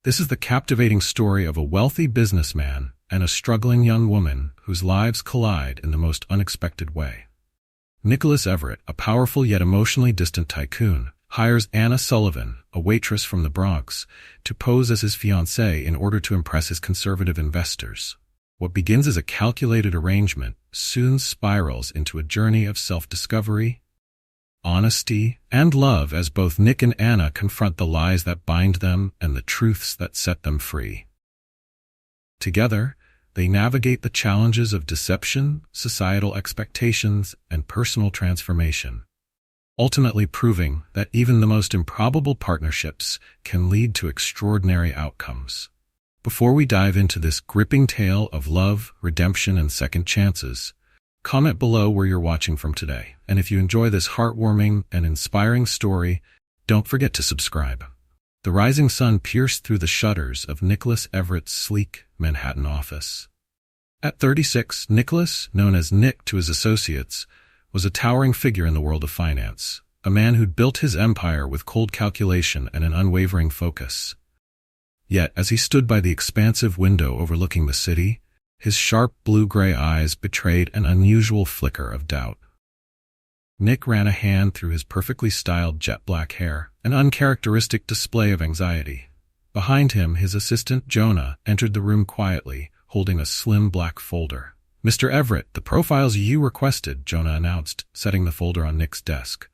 This is the captivating story of a wealthy businessman and a struggling young woman whose lives collide in the most unexpected way. Nicholas Everett, a powerful yet emotionally distant tycoon, hires Anna Sullivan, a waitress from the Bronx, to pose as his fiancée in order to impress his conservative investors. What begins as a calculated arrangement soon spirals into a journey of self-discovery, honesty, and love as both Nick and Anna confront the lies that bind them and the truths that set them free. Together, they navigate the challenges of deception, societal expectations, and personal transformation, ultimately proving that even the most improbable partnerships can lead to extraordinary outcomes. Before we dive into this gripping tale of love, redemption, and second chances, comment below where you're watching from today. And if you enjoy this heartwarming and inspiring story, don't forget to subscribe. The rising sun pierced through the shutters of Nicholas Everett's sleek Manhattan office. At 36, Nicholas, known as Nick to his associates, was a towering figure in the world of finance, a man who'd built his empire with cold calculation and an unwavering focus. Yet, as he stood by the expansive window overlooking the city, his sharp blue-gray eyes betrayed an unusual flicker of doubt. Nick ran a hand through his perfectly styled jet-black hair, an uncharacteristic display of anxiety. Behind him, his assistant, Jonah, entered the room quietly, holding a slim black folder. "Mr. Everett, the profiles you requested," Jonah announced, setting the folder on Nick's desk.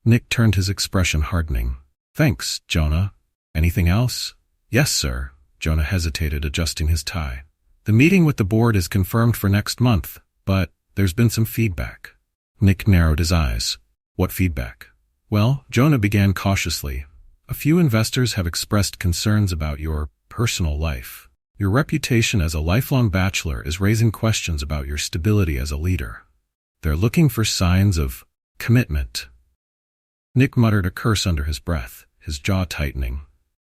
Nick turned, his expression hardening. "Thanks, Jonah. Anything else?" "Yes, sir." Jonah hesitated, adjusting his tie. "The meeting with the board is confirmed for next month, but there's been some feedback." Nick narrowed his eyes. "What feedback?" "Well," Jonah began cautiously, "a few investors have expressed concerns about your personal life. Your reputation as a lifelong bachelor is raising questions about your stability as a leader. They're looking for signs of commitment." Nick muttered a curse under his breath, his jaw tightening.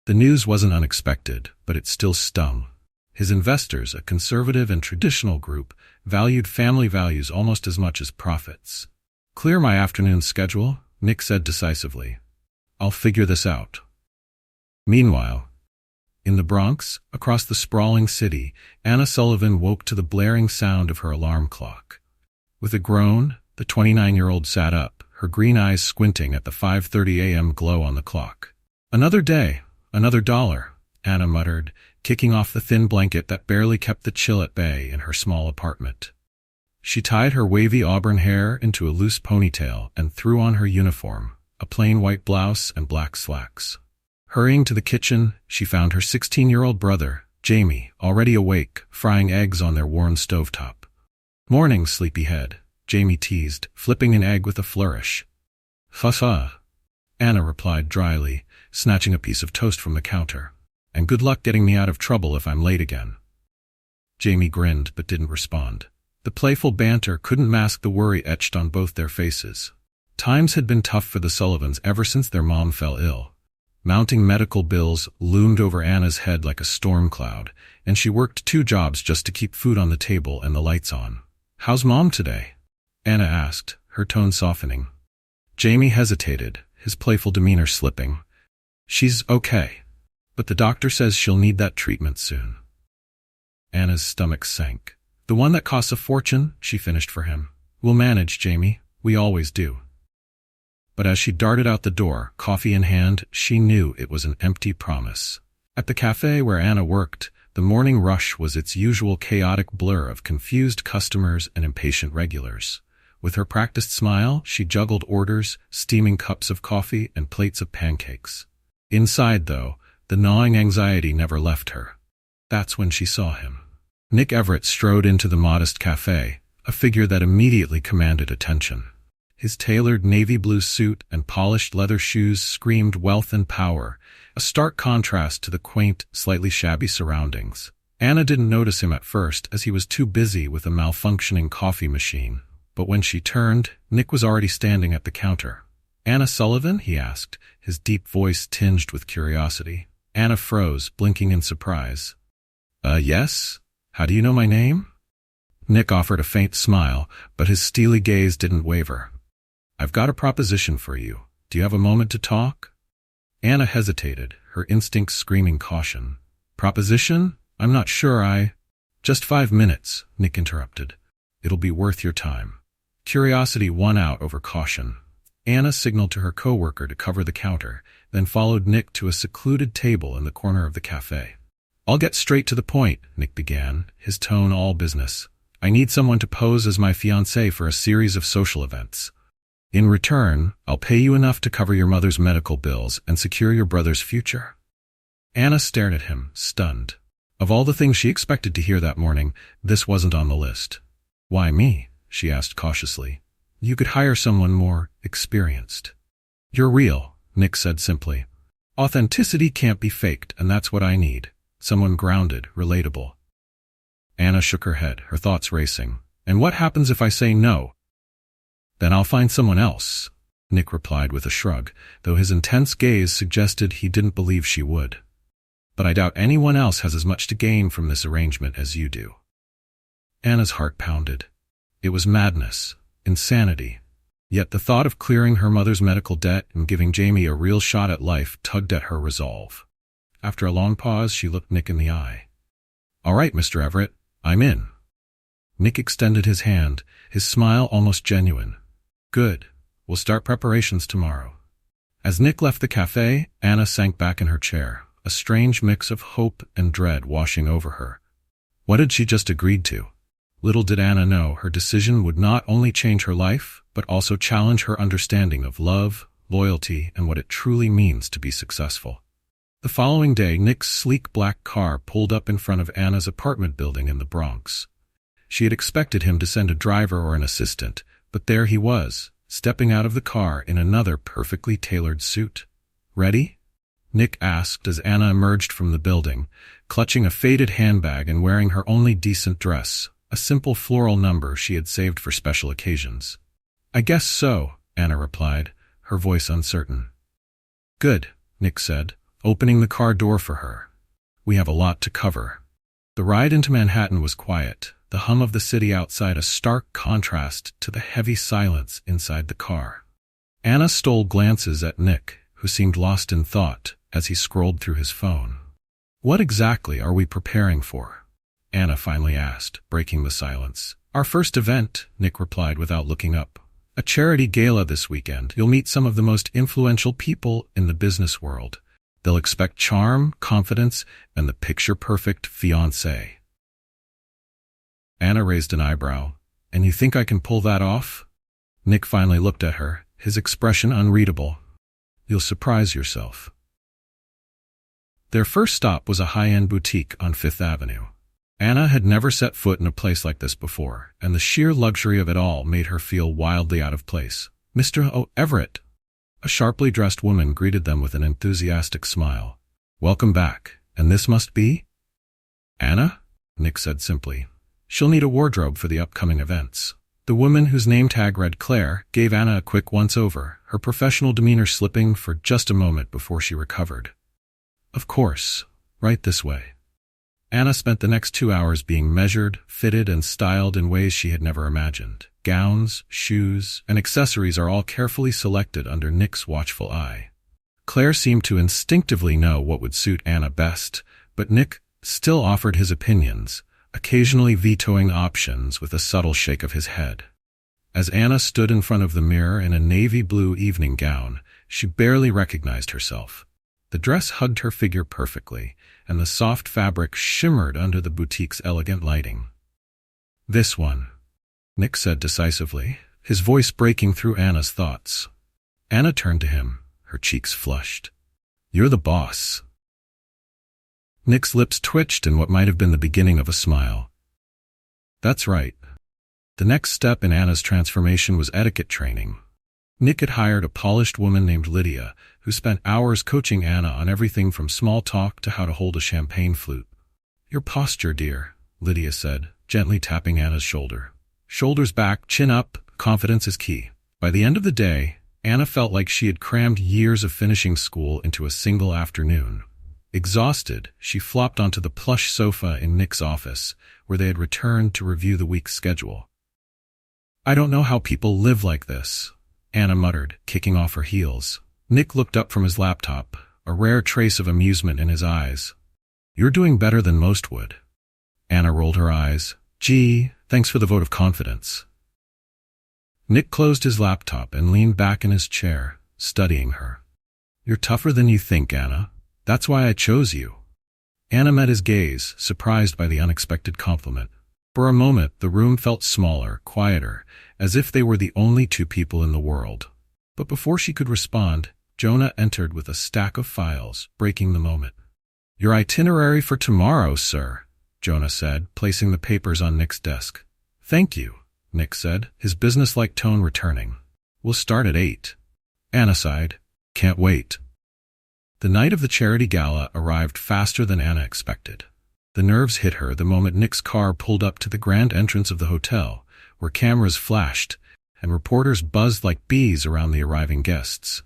The news wasn't unexpected, but it still stung. His investors, a conservative and traditional group, valued family values almost as much as profits. "Clear my afternoon schedule," Nick said decisively. "I'll figure this out." Meanwhile, in the Bronx, across the sprawling city, Anna Sullivan woke to the blaring sound of her alarm clock. With a groan, the 29-year-old sat up, her green eyes squinting at the 5:30 a.m. glow on the clock. "Another day, another dollar," Anna muttered, kicking off the thin blanket that barely kept the chill at bay in her small apartment. She tied her wavy auburn hair into a loose ponytail and threw on her uniform, a plain white blouse and black slacks. Hurrying to the kitchen, she found her 16-year-old brother, Jamie, already awake, frying eggs on their worn stovetop. "Morning, sleepyhead," Jamie teased, flipping an egg with a flourish. "Fussa," Anna replied dryly, snatching a piece of toast from the counter. "And good luck getting me out of trouble if I'm late again." Jamie grinned but didn't respond. The playful banter couldn't mask the worry etched on both their faces. Times had been tough for the Sullivans ever since their mom fell ill. Mounting medical bills loomed over Anna's head like a storm cloud, and she worked 2 jobs just to keep food on the table and the lights on. "How's Mom today?" Anna asked, her tone softening. Jamie hesitated, his playful demeanor slipping. "She's okay, but the doctor says she'll need that treatment soon." Anna's stomach sank. "The one that costs a fortune," she finished for him. "We'll manage, Jamie. We always do." But as she darted out the door, coffee in hand, she knew it was an empty promise. At the cafe where Anna worked, the morning rush was its usual chaotic blur of confused customers and impatient regulars. With her practiced smile, she juggled orders, steaming cups of coffee and plates of pancakes. Inside, though, the gnawing anxiety never left her. That's when she saw him. Nick Everett strode into the modest cafe, a figure that immediately commanded attention. His tailored navy blue suit and polished leather shoes screamed wealth and power, a stark contrast to the quaint, slightly shabby surroundings. Anna didn't notice him at first as he was too busy with a malfunctioning coffee machine, but when she turned, Nick was already standing at the counter. "Anna Sullivan?" he asked, his deep voice tinged with curiosity. Anna froze, blinking in surprise. Yes? How do you know my name?" Nick offered a faint smile, but his steely gaze didn't waver. "I've got a proposition for you. Do you have a moment to talk?" Anna hesitated, her instincts screaming caution. "Proposition? I'm not sure Just 5 minutes," Nick interrupted. "It'll be worth your time." Curiosity won out over caution. Anna signaled to her coworker to cover the counter, then followed Nick to a secluded table in the corner of the cafe. "I'll get straight to the point," Nick began, his tone all business. "I need someone to pose as my fiancée for a series of social events. In return, I'll pay you enough to cover your mother's medical bills and secure your brother's future." Anna stared at him, stunned. Of all the things she expected to hear that morning, this wasn't on the list. "Why me?" she asked cautiously. "You could hire someone more experienced." "You're real," Nick said simply. "Authenticity can't be faked, and that's what I need. Someone grounded, relatable." Anna shook her head, her thoughts racing. "And what happens if I say no?" "Then I'll find someone else," Nick replied with a shrug, though his intense gaze suggested he didn't believe she would. "But I doubt anyone else has as much to gain from this arrangement as you do." Anna's heart pounded. It was madness, insanity. Yet the thought of clearing her mother's medical debt and giving Jamie a real shot at life tugged at her resolve. After a long pause, she looked Nick in the eye. "All right, Mr. Everett, I'm in." Nick extended his hand, his smile almost genuine. "Good. We'll start preparations tomorrow." As Nick left the cafe, Anna sank back in her chair, a strange mix of hope and dread washing over her. What had she just agreed to? Little did Anna know her decision would not only change her life, but also challenge her understanding of love, loyalty, and what it truly means to be successful. The following day, Nick's sleek black car pulled up in front of Anna's apartment building in the Bronx. She had expected him to send a driver or an assistant, but there he was, stepping out of the car in another perfectly tailored suit. "Ready?" Nick asked as Anna emerged from the building, clutching a faded handbag and wearing her only decent dress, a simple floral number she had saved for special occasions. "I guess so," Anna replied, her voice uncertain. "Good," Nick said, opening the car door for her. "We have a lot to cover." The ride into Manhattan was quiet, the hum of the city outside a stark contrast to the heavy silence inside the car. Anna stole glances at Nick, who seemed lost in thought as he scrolled through his phone. "What exactly are we preparing for?" Anna finally asked, breaking the silence. "Our first event," Nick replied without looking up. "A charity gala this weekend. You'll meet some of the most influential people in the business world. They'll expect charm, confidence, and the picture-perfect fiancé." Anna raised an eyebrow. "And you think I can pull that off?" Nick finally looked at her, his expression unreadable. "You'll surprise yourself." Their first stop was a high-end boutique on Fifth Avenue. Anna had never set foot in a place like this before, and the sheer luxury of it all made her feel wildly out of place. "Mr. Everett." A sharply dressed woman greeted them with an enthusiastic smile. "Welcome back, and this must be?" "Anna?" Nick said simply. "She'll need a wardrobe for the upcoming events." The woman, whose name tag read Claire, gave Anna a quick once-over, her professional demeanor slipping for just a moment before she recovered. "Of course. Right this way." Anna spent the next 2 hours being measured, fitted, and styled in ways she had never imagined. Gowns, shoes, and accessories are all carefully selected under Nick's watchful eye. Claire seemed to instinctively know what would suit Anna best, but Nick still offered his opinions, occasionally vetoing options with a subtle shake of his head. As Anna stood in front of the mirror in a navy blue evening gown, she barely recognized herself. The dress hugged her figure perfectly, and the soft fabric shimmered under the boutique's elegant lighting. "This one," Nick said decisively, his voice breaking through Anna's thoughts. Anna turned to him, her cheeks flushed. "You're the boss." Nick's lips twitched in what might have been the beginning of a smile. "That's right." The next step in Anna's transformation was etiquette training. Nick had hired a polished woman named Lydia, who spent hours coaching Anna on everything from small talk to how to hold a champagne flute. "Your posture, dear," Lydia said, gently tapping Anna's shoulder. "Shoulders back, chin up, confidence is key." By the end of the day, Anna felt like she had crammed years of finishing school into a single afternoon. Exhausted, she flopped onto the plush sofa in Nick's office, where they had returned to review the week's schedule. "I don't know how people live like this," Anna muttered, kicking off her heels. Nick looked up from his laptop. a rare trace of amusement in his eyes. "You're doing better than most would." Anna rolled her eyes. "Gee, thanks for the vote of confidence." Nick closed his laptop and leaned back in his chair, studying her. "You're tougher than you think, Anna. That's why I chose you." Anna met his gaze, surprised by the unexpected compliment. For a moment, the room felt smaller, quieter, as if they were the only two people in the world. But before she could respond, Jonah entered with a stack of files, breaking the moment. "Your itinerary for tomorrow, sir," Jonah said, placing the papers on Nick's desk. "Thank you," Nick said, his businesslike tone returning. "We'll start at 8. Anna sighed. "Can't wait." The night of the charity gala arrived faster than Anna expected. The nerves hit her the moment Nick's car pulled up to the grand entrance of the hotel, where cameras flashed and reporters buzzed like bees around the arriving guests.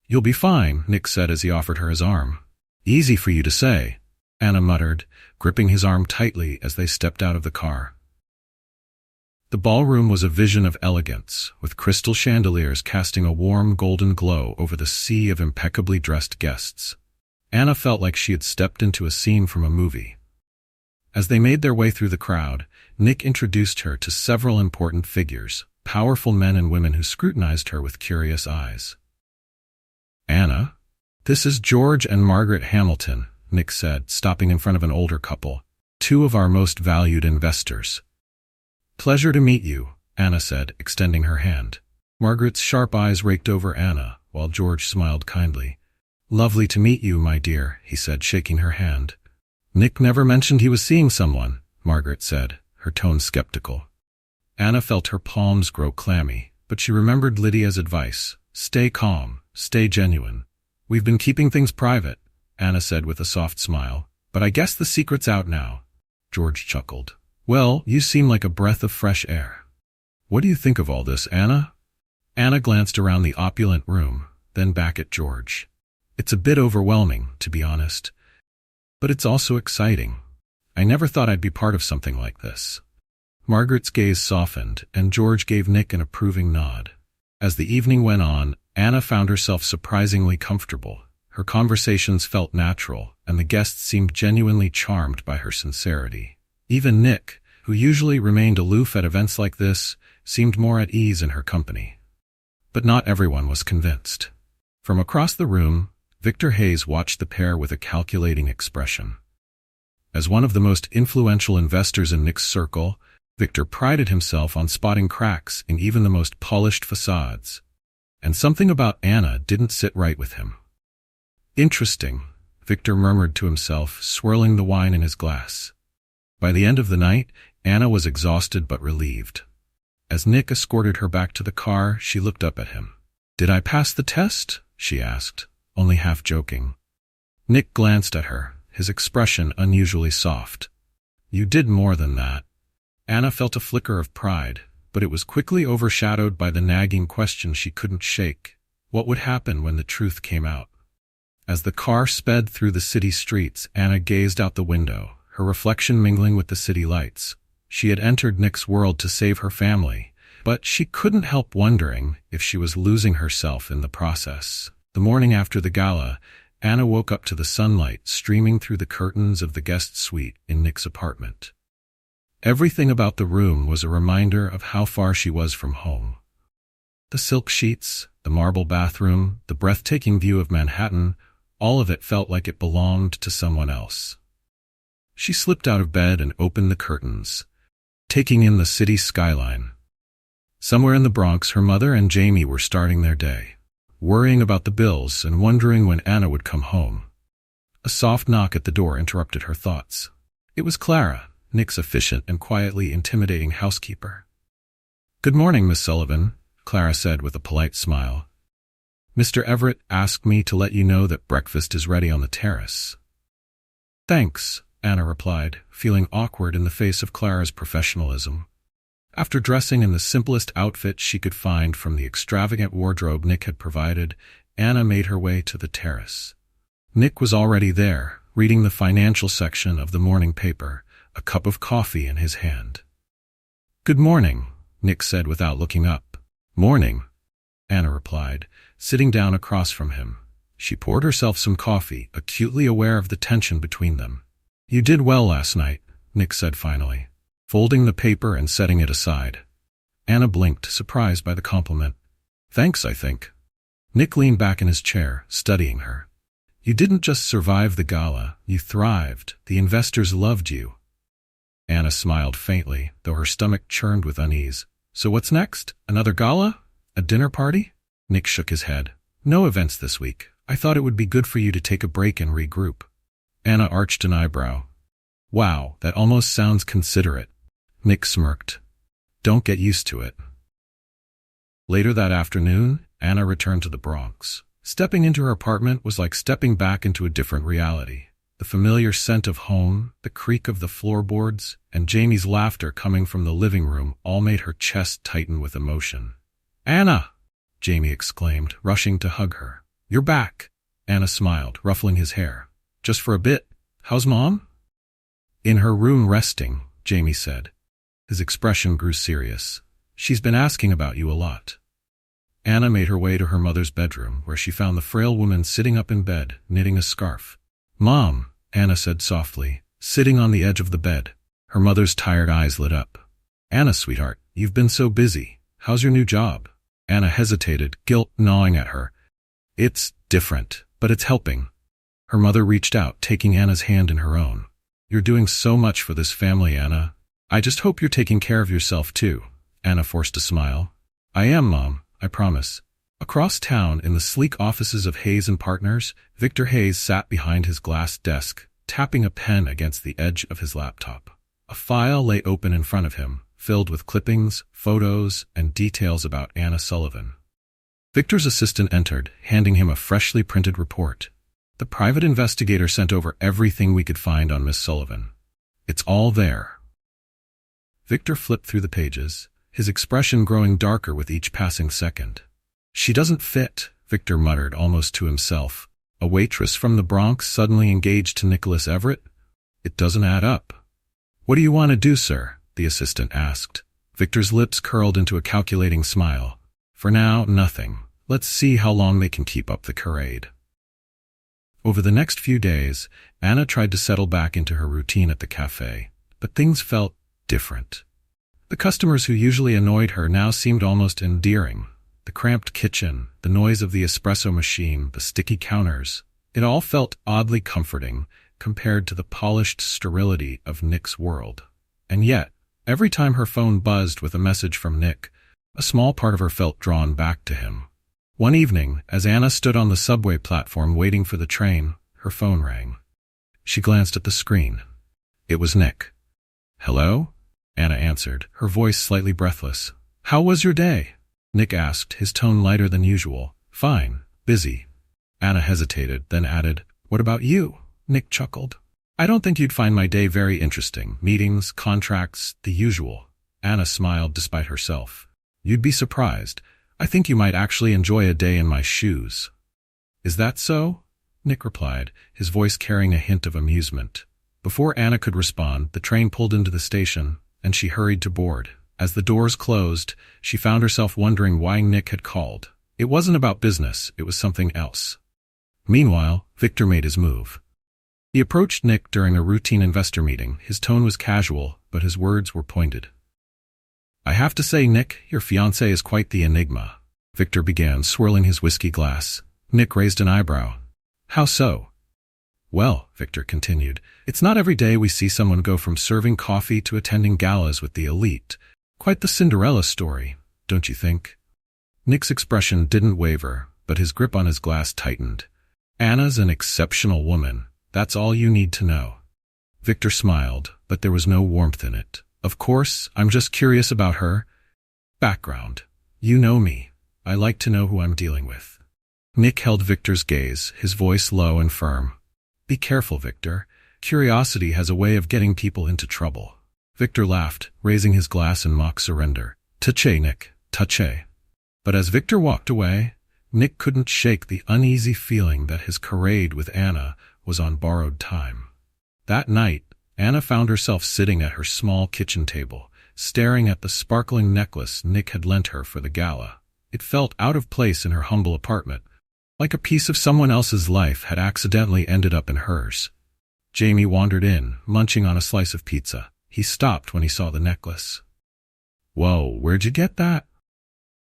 "You'll be fine," Nick said as he offered her his arm. "Easy for you to say," Anna muttered, gripping his arm tightly as they stepped out of the car. The ballroom was a vision of elegance, with crystal chandeliers casting a warm golden glow over the sea of impeccably dressed guests. Anna felt like she had stepped into a scene from a movie. As they made their way through the crowd, Nick introduced her to several important figures, powerful men and women who scrutinized her with curious eyes. "Anna, this is George and Margaret Hamilton," Nick said, stopping in front of an older couple, "two of our most valued investors." "Pleasure to meet you," Anna said, extending her hand. Margaret's sharp eyes raked over Anna, while George smiled kindly. "Lovely to meet you, my dear," he said, shaking her hand. "Nick never mentioned he was seeing someone," Margaret said, her tone skeptical. Anna felt her palms grow clammy, but she remembered Lydia's advice. "Stay calm, stay genuine." "We've been keeping things private," Anna said with a soft smile, "but I guess the secret's out now." George chuckled. "Well, you seem like a breath of fresh air." "What do you think of all this, Anna?" Anna glanced around the opulent room, then back at George. "It's a bit overwhelming, to be honest. But it's also exciting. I never thought I'd be part of something like this." Margaret's gaze softened, and George gave Nick an approving nod. As the evening went on, Anna found herself surprisingly comfortable. Her conversations felt natural, and the guests seemed genuinely charmed by her sincerity. Even Nick, who usually remained aloof at events like this, seemed more at ease in her company. But not everyone was convinced. From across the room, Victor Hayes watched the pair with a calculating expression. As one of the most influential investors in Nick's circle, Victor prided himself on spotting cracks in even the most polished facades. And something about Anna didn't sit right with him. "Interesting," Victor murmured to himself, swirling the wine in his glass. By the end of the night, Anna was exhausted but relieved. As Nick escorted her back to the car, she looked up at him. "Did I pass the test?" she asked, only half joking. Nick glanced at her, his expression unusually soft. "You did more than that." Anna felt a flicker of pride, but it was quickly overshadowed by the nagging question she couldn't shake. What would happen when the truth came out? As the car sped through the city streets, Anna gazed out the window, her reflection mingling with the city lights. She had entered Nick's world to save her family, but she couldn't help wondering if she was losing herself in the process. The morning after the gala, Anna woke up to the sunlight streaming through the curtains of the guest suite in Nick's apartment. Everything about the room was a reminder of how far she was from home. The silk sheets, the marble bathroom, the breathtaking view of Manhattan, all of it felt like it belonged to someone else. She slipped out of bed and opened the curtains, taking in the city skyline. Somewhere in the Bronx, her mother and Jamie were starting their day, worrying about the bills and wondering when Anna would come home. A soft knock at the door interrupted her thoughts. It was Clara, Nick's efficient and quietly intimidating housekeeper. "Good morning, Miss Sullivan," Clara said with a polite smile. "Mr. Everett asked me to let you know that breakfast is ready on the terrace." "Thanks," Anna replied, feeling awkward in the face of Clara's professionalism. After dressing in the simplest outfit she could find from the extravagant wardrobe Nick had provided, Anna made her way to the terrace. Nick was already there, reading the financial section of the morning paper, a cup of coffee in his hand. "Good morning," Nick said without looking up. "Morning," Anna replied, sitting down across from him. She poured herself some coffee, acutely aware of the tension between them. "You did well last night," Nick said finally, folding the paper and setting it aside. Anna blinked, surprised by the compliment. "Thanks, I think." Nick leaned back in his chair, studying her. "You didn't just survive the gala, you thrived. The investors loved you." Anna smiled faintly, though her stomach churned with unease. "So what's next? Another gala? A dinner party?" Nick shook his head. "No events this week. I thought it would be good for you to take a break and regroup." Anna arched an eyebrow. "Wow, that almost sounds considerate." Nick smirked. "Don't get used to it." Later that afternoon, Anna returned to the Bronx. Stepping into her apartment was like stepping back into a different reality. The familiar scent of home, the creak of the floorboards, and Jamie's laughter coming from the living room all made her chest tighten with emotion. "Anna!" Jamie exclaimed, rushing to hug her. "You're back!" Anna smiled, ruffling his hair. "Just for a bit. How's Mom?" "In her room resting," Jamie said. His expression grew serious. "She's been asking about you a lot." Anna made her way to her mother's bedroom, where she found the frail woman sitting up in bed, knitting a scarf. "Mom," Anna said softly, sitting on the edge of the bed. Her mother's tired eyes lit up. "Anna, sweetheart, you've been so busy. How's your new job?" Anna hesitated, guilt gnawing at her. "It's different, but it's helping." Her mother reached out, taking Anna's hand in her own. "You're doing so much for this family, Anna. I just hope you're taking care of yourself, too." Anna forced a smile. "I am, Mom, I promise." Across town, in the sleek offices of Hayes & Partners, Victor Hayes sat behind his glass desk, tapping a pen against the edge of his laptop. A file lay open in front of him, filled with clippings, photos, and details about Anna Sullivan. Victor's assistant entered, handing him a freshly printed report. "The private investigator sent over everything we could find on Miss Sullivan. It's all there." Victor flipped through the pages, his expression growing darker with each passing second. "She doesn't fit," Victor muttered almost to himself. "A waitress from the Bronx suddenly engaged to Nicholas Everett? It doesn't add up." "What do you want to do, sir?" the assistant asked. Victor's lips curled into a calculating smile. "For now, nothing. Let's see how long they can keep up the charade." Over the next few days, Anna tried to settle back into her routine at the cafe, but things felt different. The customers who usually annoyed her now seemed almost endearing. The cramped kitchen, the noise of the espresso machine, the sticky counters, it all felt oddly comforting compared to the polished sterility of Nick's world. And yet, every time her phone buzzed with a message from Nick, a small part of her felt drawn back to him. One evening, as Anna stood on the subway platform waiting for the train, her phone rang. She glanced at the screen. It was Nick. "Hello?" Anna answered, her voice slightly breathless. "How was your day?" Nick asked, his tone lighter than usual. "Fine. Busy." Anna hesitated, then added, "What about you?" Nick chuckled. "I don't think you'd find my day very interesting. Meetings, contracts, the usual." Anna smiled despite herself. "You'd be surprised. I think you might actually enjoy a day in my shoes." "Is that so?" Nick replied, his voice carrying a hint of amusement. Before Anna could respond, the train pulled into the station, and she hurried to board. As the doors closed, she found herself wondering why Nick had called. It wasn't about business, it was something else. Meanwhile, Victor made his move. He approached Nick during a routine investor meeting. His tone was casual, but his words were pointed. "I have to say, Nick, your fiancée is quite the enigma." Victor began, swirling his whiskey glass. Nick raised an eyebrow. "How so?" "Well," Victor continued, "it's not every day we see someone go from serving coffee to attending galas with the elite. Quite the Cinderella story, don't you think?" Nick's expression didn't waver, but his grip on his glass tightened. "Anna's an exceptional woman. That's all you need to know." Victor smiled, but there was no warmth in it. "Of course, I'm just curious about her background. You know me. I like to know who I'm dealing with." Nick held Victor's gaze, his voice low and firm. "Be careful, Victor. Curiosity has a way of getting people into trouble." Victor laughed, raising his glass in mock surrender. "Taché, Nick, taché." But as Victor walked away, Nick couldn't shake the uneasy feeling that his charade with Anna was on borrowed time. That night, Anna found herself sitting at her small kitchen table, staring at the sparkling necklace Nick had lent her for the gala. It felt out of place in her humble apartment, like a piece of someone else's life had accidentally ended up in hers. Jamie wandered in, munching on a slice of pizza. He stopped when he saw the necklace. "Whoa, where'd you get that?"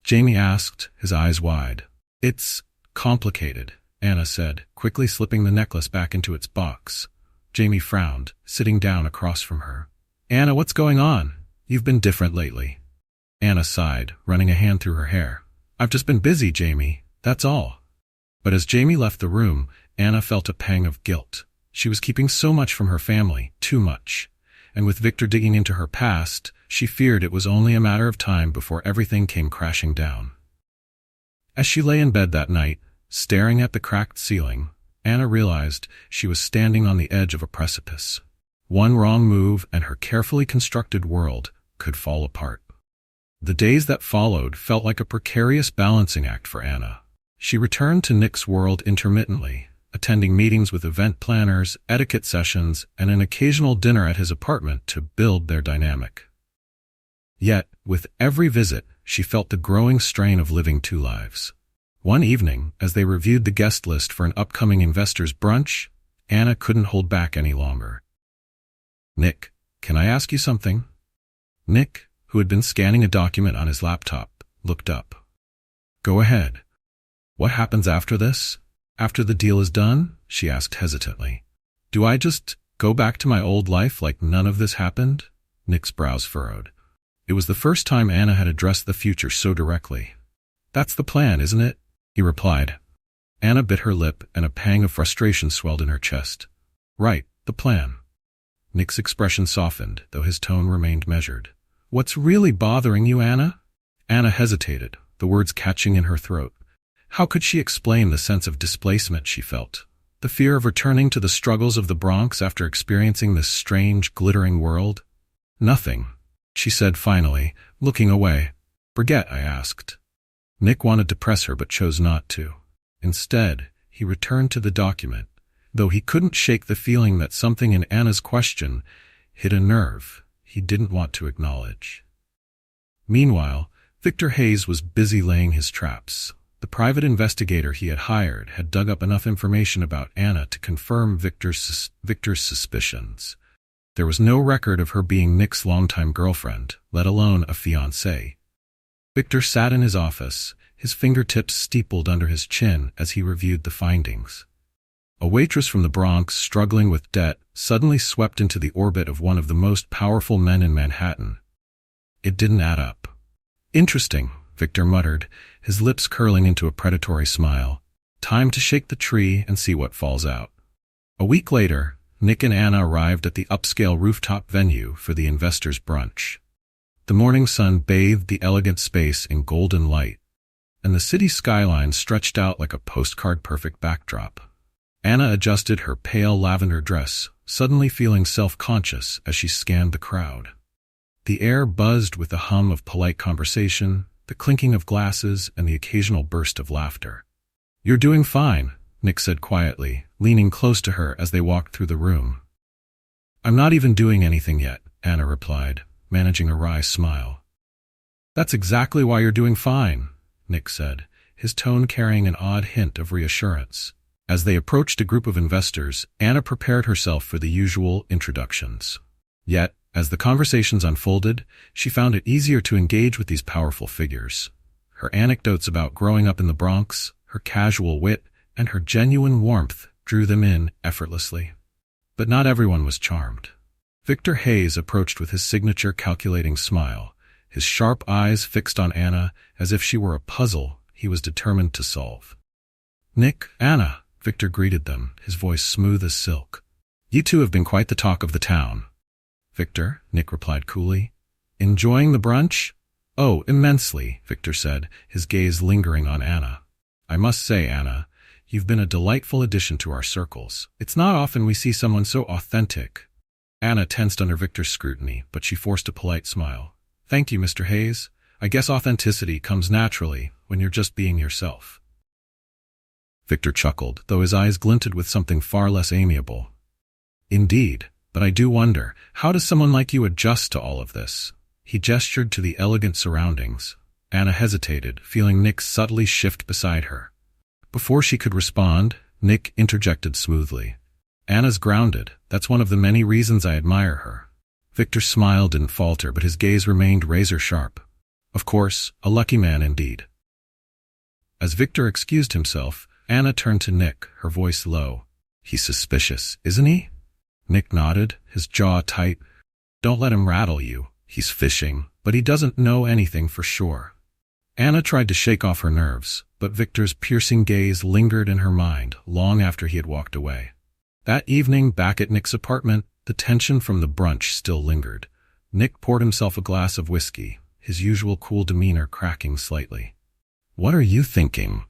Jamie asked, his eyes wide. "It's complicated," Anna said, quickly slipping the necklace back into its box. Jamie frowned, sitting down across from her. "Anna, what's going on? You've been different lately." Anna sighed, running a hand through her hair. "I've just been busy, Jamie, that's all." But as Jamie left the room, Anna felt a pang of guilt. She was keeping so much from her family, too much. And with Victor digging into her past, she feared it was only a matter of time before everything came crashing down. As she lay in bed that night, staring at the cracked ceiling, Anna realized she was standing on the edge of a precipice. One wrong move and her carefully constructed world could fall apart. The days that followed felt like a precarious balancing act for Anna. She returned to Nick's world intermittently, attending meetings with event planners, etiquette sessions, and an occasional dinner at his apartment to build their dynamic. Yet, with every visit, she felt the growing strain of living two lives. One evening, as they reviewed the guest list for an upcoming investors' brunch, Anna couldn't hold back any longer. "Nick, can I ask you something?" Nick, who had been scanning a document on his laptop, looked up. "Go ahead." "What happens after this? After the deal is done?" she asked hesitantly. "Do I just go back to my old life like none of this happened?" Nick's brows furrowed. It was the first time Anna had addressed the future so directly. "That's the plan, isn't it?" he replied. Anna bit her lip and a pang of frustration swelled in her chest. "Right, the plan." Nick's expression softened, though his tone remained measured. "What's really bothering you, Anna?" Anna hesitated, the words catching in her throat. How could she explain the sense of displacement she felt? The fear of returning to the struggles of the Bronx after experiencing this strange, glittering world? "Nothing," she said finally, looking away. "Forget I asked." Nick wanted to press her but chose not to. Instead, he returned to the document, though he couldn't shake the feeling that something in Anna's question hit a nerve he didn't want to acknowledge. Meanwhile, Victor Hayes was busy laying his traps. The private investigator he had hired had dug up enough information about Anna to confirm Victor's suspicions. There was no record of her being Nick's longtime girlfriend, let alone a fiancée. Victor sat in his office, his fingertips steepled under his chin as he reviewed the findings. A waitress from the Bronx struggling with debt suddenly swept into the orbit of one of the most powerful men in Manhattan. It didn't add up. "Interesting," Victor muttered, his lips curling into a predatory smile. "Time to shake the tree and see what falls out." A week later, Nick and Anna arrived at the upscale rooftop venue for the investors' brunch. The morning sun bathed the elegant space in golden light, and the city skyline stretched out like a postcard-perfect backdrop. Anna adjusted her pale lavender dress, suddenly feeling self-conscious as she scanned the crowd. The air buzzed with the hum of polite conversation, the clinking of glasses, and the occasional burst of laughter. "You're doing fine," Nick said quietly, leaning close to her as they walked through the room. "I'm not even doing anything yet," Anna replied, managing a wry smile. "That's exactly why you're doing fine," Nick said, his tone carrying an odd hint of reassurance. As they approached a group of investors, Anna prepared herself for the usual introductions. Yet, as the conversations unfolded, she found it easier to engage with these powerful figures. Her anecdotes about growing up in the Bronx, her casual wit, and her genuine warmth drew them in effortlessly. But not everyone was charmed. Victor Hayes approached with his signature calculating smile, his sharp eyes fixed on Anna as if she were a puzzle he was determined to solve. "Nick, Anna," Victor greeted them, his voice smooth as silk. "You two have been quite the talk of the town." "Victor," Nick replied coolly. "Enjoying the brunch?" "Oh, immensely," Victor said, his gaze lingering on Anna. "I must say, Anna, you've been a delightful addition to our circles. It's not often we see someone so authentic." Anna tensed under Victor's scrutiny, but she forced a polite smile. "Thank you, Mr. Hayes. I guess authenticity comes naturally when you're just being yourself." Victor chuckled, though his eyes glinted with something far less amiable. "Indeed, but I do wonder, how does someone like you adjust to all of this?" He gestured to the elegant surroundings. Anna hesitated, feeling Nick subtly shift beside her. Before she could respond, Nick interjected smoothly. Anna's grounded. That's one of the many reasons I admire her. Victor's smile didn't falter, but his gaze remained razor-sharp. Of course, a lucky man indeed. As Victor excused himself, Anna turned to Nick, her voice low. He's suspicious, isn't he? Nick nodded, his jaw tight. Don't let him rattle you. He's fishing, but he doesn't know anything for sure. Anna tried to shake off her nerves, but Victor's piercing gaze lingered in her mind long after he had walked away. That evening, back at Nick's apartment, the tension from the brunch still lingered. Nick poured himself a glass of whiskey, his usual cool demeanor cracking slightly. "What are you thinking?"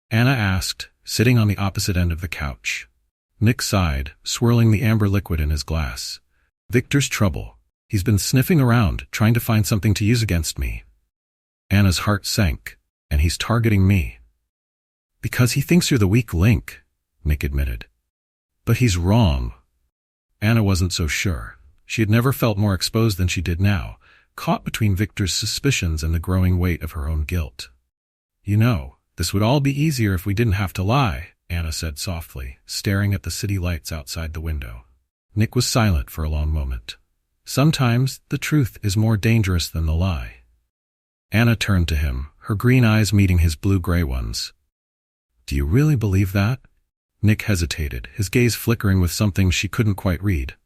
Anna asked, sitting on the opposite end of the couch. Nick sighed, swirling the amber liquid in his glass. "Victor's trouble. He's been sniffing around, trying to find something to use against me." Anna's heart sank. "And he's targeting me." "Because he thinks you're the weak link," Nick admitted. "But he's wrong." Anna wasn't so sure. She had never felt more exposed than she did now, caught between Victor's suspicions and the growing weight of her own guilt. "You know, this would all be easier if we didn't have to lie," Anna said softly, staring at the city lights outside the window. Nick was silent for a long moment. Sometimes the truth is more dangerous than the lie. Anna turned to him, her green eyes meeting his blue-gray ones. "Do you really believe that?" Nick hesitated, his gaze flickering with something she couldn't quite read.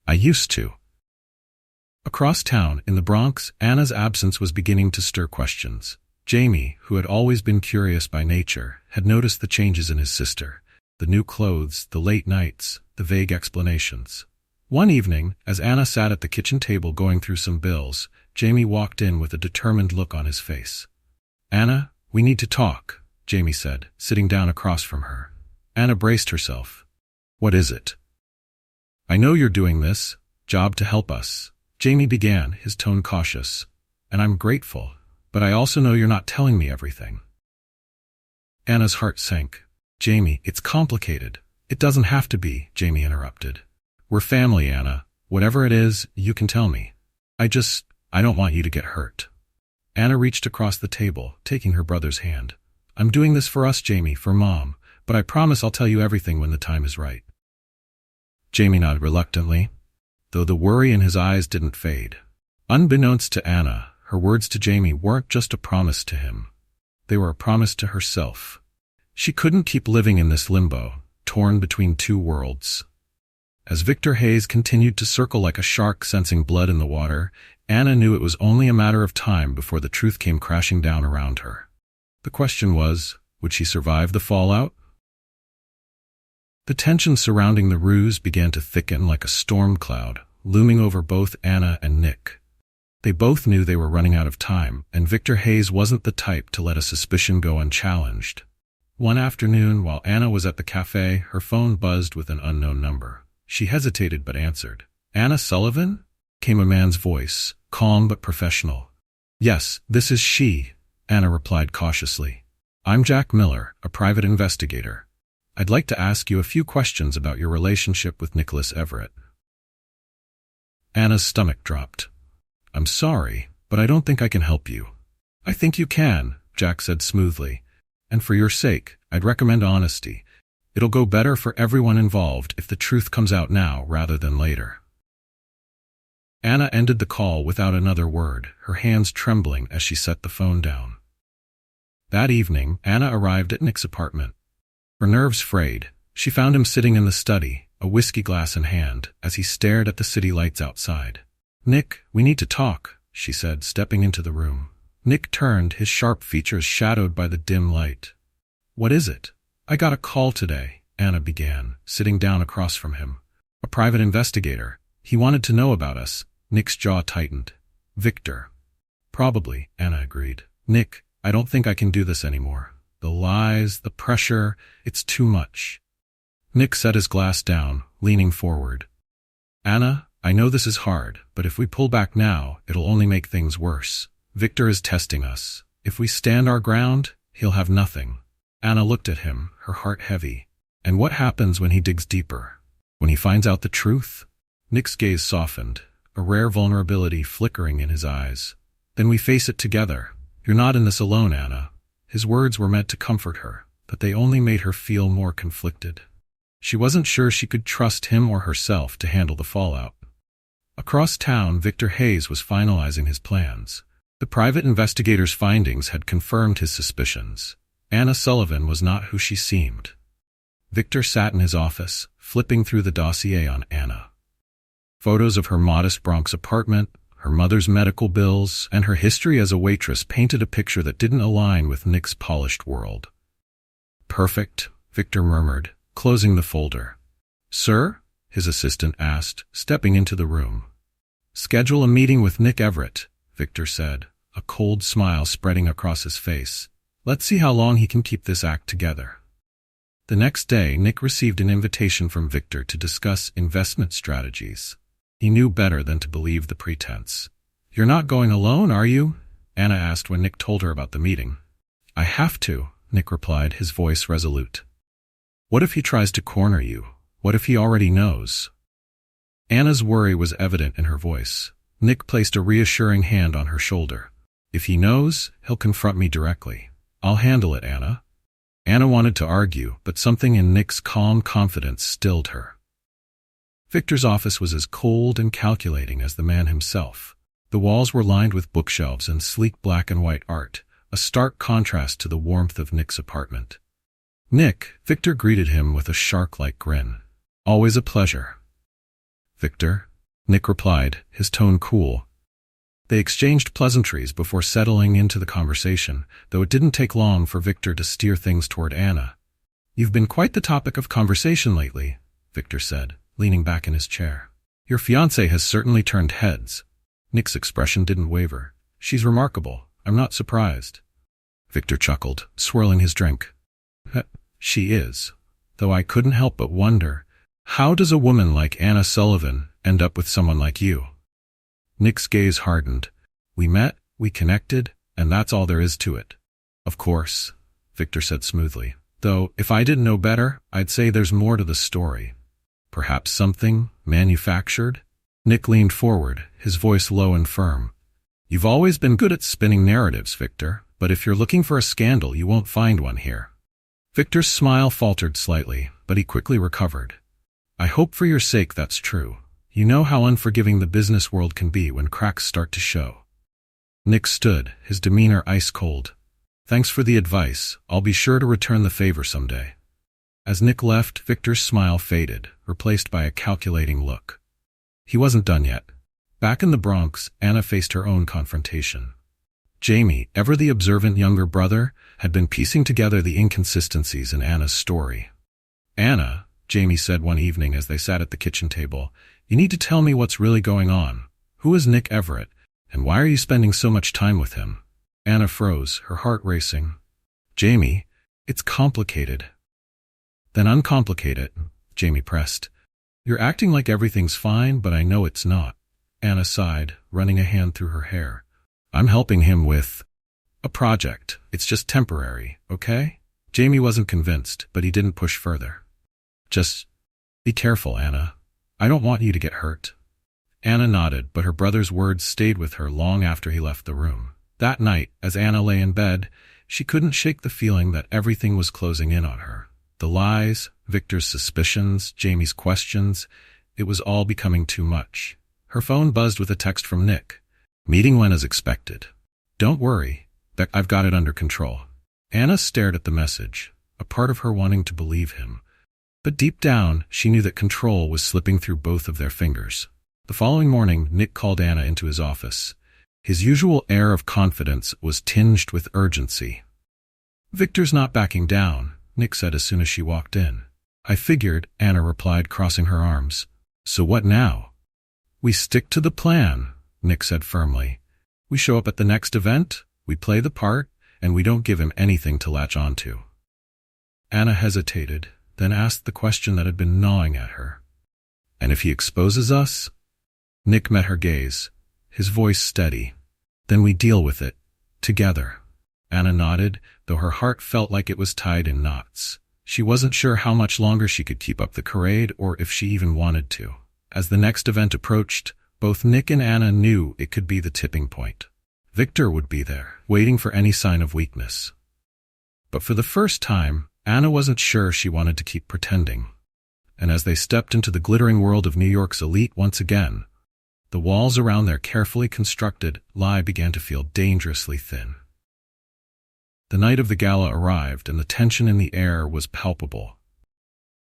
"I used to." Across town, in the Bronx, Anna's absence was beginning to stir questions. Jamie, who had always been curious by nature, had noticed the changes in his sister, the new clothes, the late nights, the vague explanations. One evening, as Anna sat at the kitchen table going through some bills, Jamie walked in with a determined look on his face. "Anna, we need to talk," Jamie said, sitting down across from her. Anna braced herself. "What is it?" "I know you're doing this job to help us," Jamie began, his tone cautious. "And I'm grateful, but I also know you're not telling me everything." Anna's heart sank. "Jamie, it's complicated." "It doesn't have to be," Jamie interrupted. "We're family, Anna. Whatever it is, you can tell me. I don't want you to get hurt." Anna reached across the table, taking her brother's hand. "I'm doing this for us, Jamie, for Mom, but I promise I'll tell you everything when the time is right." Jamie nodded reluctantly, though the worry in his eyes didn't fade. Unbeknownst to Anna, her words to Jamie weren't just a promise to him. They were a promise to herself. She couldn't keep living in this limbo, torn between two worlds. As Victor Hayes continued to circle like a shark sensing blood in the water, Anna knew it was only a matter of time before the truth came crashing down around her. The question was, would she survive the fallout? The tension surrounding the ruse began to thicken like a storm cloud, looming over both Anna and Nick. They both knew they were running out of time, and Victor Hayes wasn't the type to let a suspicion go unchallenged. One afternoon, while Anna was at the cafe, her phone buzzed with an unknown number. She hesitated but answered. "Anna Sullivan?" came a man's voice, calm but professional. "Yes, this is she," Anna replied cautiously. "I'm Jack Miller, a private investigator. I'd like to ask you a few questions about your relationship with Nicholas Everett." Anna's stomach dropped. "I'm sorry, but I don't think I can help you." "I think you can," Jack said smoothly. "And for your sake, I'd recommend honesty. It'll go better for everyone involved if the truth comes out now rather than later." Anna ended the call without another word, her hands trembling as she set the phone down. That evening, Anna arrived at Nick's apartment. Her nerves frayed. She found him sitting in the study, a whiskey glass in hand, as he stared at the city lights outside. "Nick, we need to talk," she said, stepping into the room. Nick turned, his sharp features shadowed by the dim light. "What is it?" "I got a call today," Anna began, sitting down across from him. "A private investigator. He wanted to know about us." Nick's jaw tightened. "Victor." "Probably," Anna agreed. "Nick, I don't think I can do this anymore. The lies, the pressure, it's too much." Nick set his glass down, leaning forward. "Anna, I know this is hard, but if we pull back now, it'll only make things worse. Victor is testing us. If we stand our ground, he'll have nothing." Anna looked at him, her heart heavy. "And what happens when he digs deeper? When he finds out the truth?" Nick's gaze softened, a rare vulnerability flickering in his eyes. "Then we face it together. You're not in this alone, Anna." His words were meant to comfort her, but they only made her feel more conflicted. She wasn't sure she could trust him or herself to handle the fallout. Across town, Victor Hayes was finalizing his plans. The private investigator's findings had confirmed his suspicions. Anna Sullivan was not who she seemed. Victor sat in his office, flipping through the dossier on Anna. Photos of her modest Bronx apartment, her mother's medical bills, and her history as a waitress painted a picture that didn't align with Nick's polished world. "Perfect," Victor murmured, closing the folder. "Sir?" his assistant asked, stepping into the room. "Schedule a meeting with Nick Everett," Victor said, a cold smile spreading across his face. "Let's see how long he can keep this act together." The next day, Nick received an invitation from Victor to discuss investment strategies. He knew better than to believe the pretense. "You're not going alone, are you?" Anna asked when Nick told her about the meeting. "I have to," Nick replied, his voice resolute. "What if he tries to corner you? What if he already knows?" Anna's worry was evident in her voice. Nick placed a reassuring hand on her shoulder. "If he knows, he'll confront me directly. I'll handle it, Anna." Anna wanted to argue, but something in Nick's calm confidence stilled her. Victor's office was as cold and calculating as the man himself. The walls were lined with bookshelves and sleek black and white art, a stark contrast to the warmth of Nick's apartment. "Nick," Victor greeted him with a shark-like grin. "Always a pleasure." "Victor," Nick replied, his tone cool. They exchanged pleasantries before settling into the conversation, though it didn't take long for Victor to steer things toward Anna. "You've been quite the topic of conversation lately," Victor said, leaning back in his chair. "Your fiancée has certainly turned heads." Nick's expression didn't waver. "She's remarkable. I'm not surprised." Victor chuckled, swirling his drink. "She is. Though I couldn't help but wonder, how does a woman like Anna Sullivan end up with someone like you?" Nick's gaze hardened. "We met, we connected, and that's all there is to it." "Of course," Victor said smoothly. "Though, if I didn't know better, I'd say there's more to the story. Perhaps something manufactured?" Nick leaned forward, his voice low and firm. "You've always been good at spinning narratives, Victor, but if you're looking for a scandal, you won't find one here." Victor's smile faltered slightly, but he quickly recovered. "I hope for your sake that's true. You know how unforgiving the business world can be when cracks start to show." Nick stood, his demeanor ice-cold. "Thanks for the advice. I'll be sure to return the favor someday." As Nick left, Victor's smile faded, replaced by a calculating look. He wasn't done yet. Back in the Bronx, Anna faced her own confrontation. Jamie, ever the observant younger brother, had been piecing together the inconsistencies in Anna's story. "Anna," Jamie said one evening as they sat at the kitchen table, "you need to tell me what's really going on. Who is Nick Everett, and why are you spending so much time with him?" Anna froze, her heart racing. "Jamie, it's complicated." "Then uncomplicate it," Jamie pressed. "You're acting like everything's fine, but I know it's not." Anna sighed, running a hand through her hair. "I'm helping him with a project. It's just temporary, okay?" Jamie wasn't convinced, but he didn't push further. "Just be careful, Anna. I don't want you to get hurt." Anna nodded, but her brother's words stayed with her long after he left the room. That night, as Anna lay in bed, she couldn't shake the feeling that everything was closing in on her. The lies, Victor's suspicions, Jamie's questions, it was all becoming too much. Her phone buzzed with a text from Nick. "Meeting went as expected. Don't worry, I've got it under control." Anna stared at the message, a part of her wanting to believe him. But deep down, she knew that control was slipping through both of their fingers. The following morning, Nick called Anna into his office. His usual air of confidence was tinged with urgency. "Victor's not backing down," Nick said as soon as she walked in. "I figured," Anna replied, crossing her arms. "So what now?" "We stick to the plan," Nick said firmly. "We show up at the next event, we play the part, and we don't give him anything to latch onto." Anna hesitated, then asked the question that had been gnawing at her. "And if he exposes us?" Nick met her gaze, his voice steady. "Then we deal with it, together." Anna nodded, though her heart felt like it was tied in knots. She wasn't sure how much longer she could keep up the charade or if she even wanted to. As the next event approached, both Nick and Anna knew it could be the tipping point. Victor would be there, waiting for any sign of weakness. But for the first time, Anna wasn't sure she wanted to keep pretending. And as they stepped into the glittering world of New York's elite once again, the walls around their carefully constructed lie began to feel dangerously thin. The night of the gala arrived, and the tension in the air was palpable.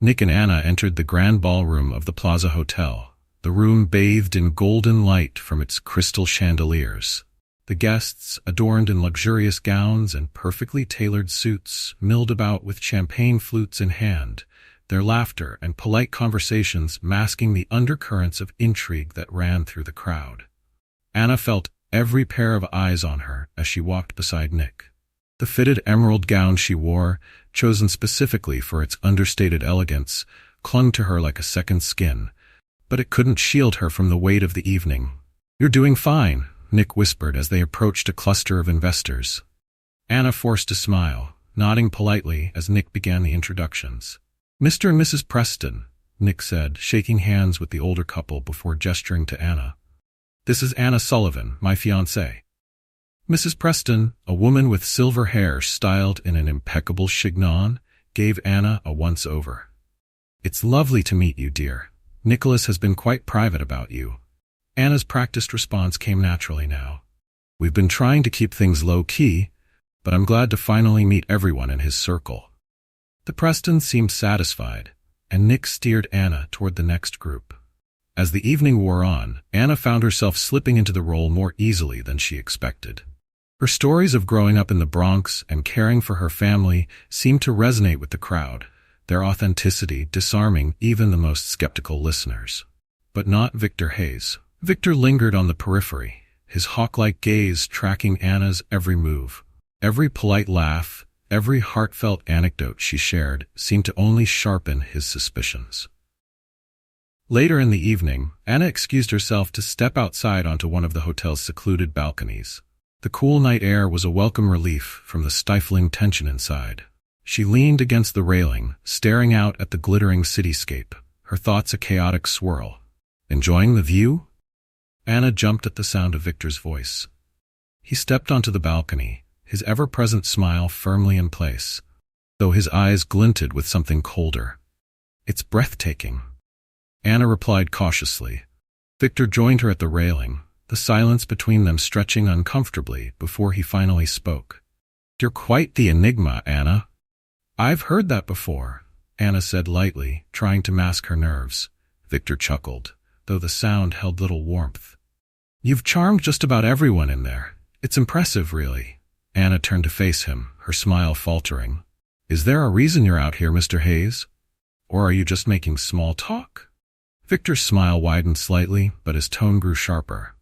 Nick and Anna entered the grand ballroom of the Plaza Hotel, the room bathed in golden light from its crystal chandeliers. The guests, adorned in luxurious gowns and perfectly tailored suits, milled about with champagne flutes in hand, their laughter and polite conversations masking the undercurrents of intrigue that ran through the crowd. Anna felt every pair of eyes on her as she walked beside Nick. The fitted emerald gown she wore, chosen specifically for its understated elegance, clung to her like a second skin, but it couldn't shield her from the weight of the evening. "You're doing fine," Nick whispered as they approached a cluster of investors. Anna forced a smile, nodding politely as Nick began the introductions. "Mr. and Mrs. Preston," Nick said, shaking hands with the older couple before gesturing to Anna. "This is Anna Sullivan, my fiancée." Mrs. Preston, a woman with silver hair styled in an impeccable chignon, gave Anna a once-over. "It's lovely to meet you, dear. Nicholas has been quite private about you." Anna's practiced response came naturally now. "We've been trying to keep things low-key, but I'm glad to finally meet everyone in his circle." The Prestons seemed satisfied, and Nick steered Anna toward the next group. As the evening wore on, Anna found herself slipping into the role more easily than she expected. Her stories of growing up in the Bronx and caring for her family seemed to resonate with the crowd, their authenticity disarming even the most skeptical listeners. But not Victor Hayes. Victor lingered on the periphery, his hawk-like gaze tracking Anna's every move. Every polite laugh, every heartfelt anecdote she shared seemed to only sharpen his suspicions. Later in the evening, Anna excused herself to step outside onto one of the hotel's secluded balconies. The cool night air was a welcome relief from the stifling tension inside. She leaned against the railing, staring out at the glittering cityscape, her thoughts a chaotic swirl. "Enjoying the view?" Anna jumped at the sound of Victor's voice. He stepped onto the balcony, his ever-present smile firmly in place, though his eyes glinted with something colder. "It's breathtaking," Anna replied cautiously. Victor joined her at the railing, the silence between them stretching uncomfortably before he finally spoke. "You're quite the enigma, Anna." "I've heard that before," Anna said lightly, trying to mask her nerves. Victor chuckled, though the sound held little warmth. "You've charmed just about everyone in there. It's impressive, really." Anna turned to face him, her smile faltering. "Is there a reason you're out here, Mr. Hayes? Or are you just making small talk?" Victor's smile widened slightly, but his tone grew sharper.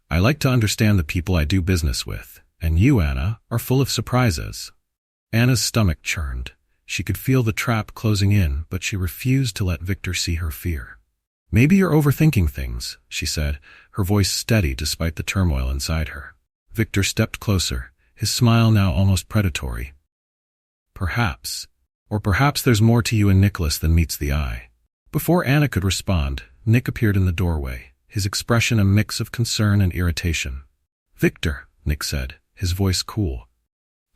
"I like to understand the people I do business with, and you, Anna, are full of surprises." Anna's stomach churned. She could feel the trap closing in, but she refused to let Victor see her fear. "Maybe you're overthinking things," she said, her voice steady despite the turmoil inside her. Victor stepped closer, his smile now almost predatory. "Perhaps. Or perhaps there's more to you and Nicholas than meets the eye." Before Anna could respond, Nick appeared in the doorway, his expression a mix of concern and irritation. "Victor," Nick said, his voice cool.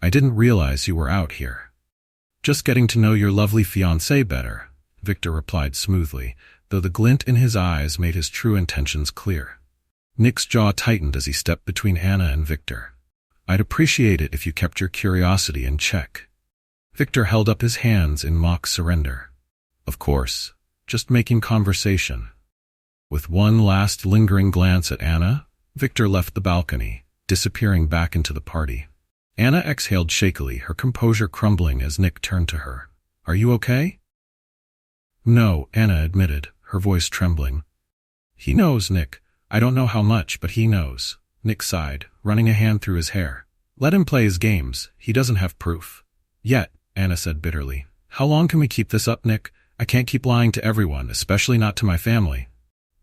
"I didn't realize you were out here." "Just getting to know your lovely fiancée better," Victor replied smoothly, though the glint in his eyes made his true intentions clear. Nick's jaw tightened as he stepped between Anna and Victor. "I'd appreciate it if you kept your curiosity in check." Victor held up his hands in mock surrender. "Of course, just making conversation." With one last lingering glance at Anna, Victor left the balcony, disappearing back into the party. Anna exhaled shakily, her composure crumbling as Nick turned to her. "Are you okay?" "No," Anna admitted, her voice trembling. "He knows, Nick. I don't know how much, but he knows." Nick sighed, running a hand through his hair. "Let him play his games. He doesn't have proof." "Yet," Anna said bitterly. "How long can we keep this up, Nick? I can't keep lying to everyone, especially not to my family."